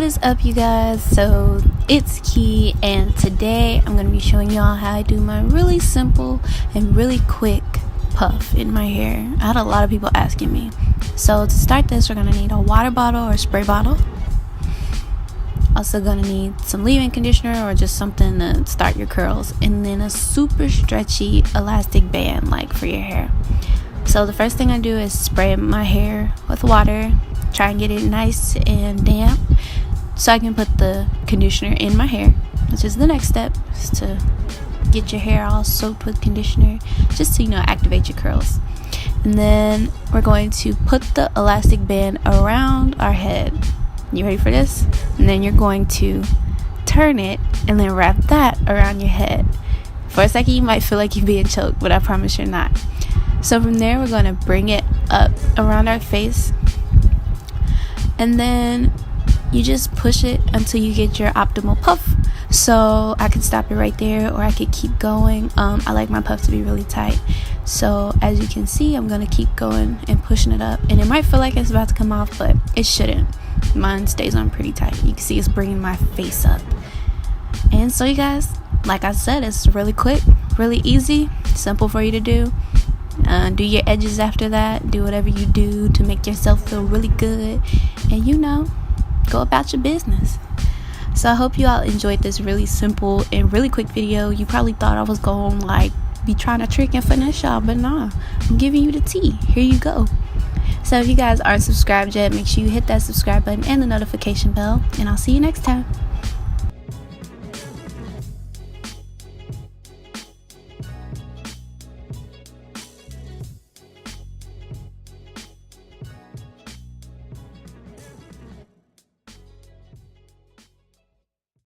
What is up, you guys? So it's Key, and today I'm going to be showing y'all how I do my really simple and really quick puff in my hair. I had a lot of people asking me. So to start this, we're going to need a water bottle or spray bottle. Also going to need some leave-in conditioner or just something to start your curls, and then a super stretchy elastic band like for your hair. So the first thing I do is spray my hair with water, try and get it nice and damp so I can put the conditioner in my hair, which is the next step, is to get your hair all soaked with conditioner just to, activate your curls. And then we're going to put the elastic band around our head. You ready for this? And then you're going to turn it and then wrap that around your head. For a second you might feel like you're being choked, but I promise you're not. So from there we're going to bring it up around our face, and then you just push it until you get your optimal puff. So I could stop it right there, or I could keep going. I like my puff to be really tight, so as you can see, I'm gonna keep going and pushing it up, and it might feel like it's about to come off, but it shouldn't. Mine stays on pretty tight. You can see it's bringing my face up. And so you guys, like I said, it's really quick, really easy, simple for you to do. Do your edges after that. Do whatever you do to make yourself feel really good, and go about your business. So I hope you all enjoyed this really simple and really quick video. You probably thought I was going be trying to trick and finesse y'all, but nah, I'm giving you the tea. Here you go. So if you guys aren't subscribed yet, make sure you hit that subscribe button and the notification bell, and I'll see you next time.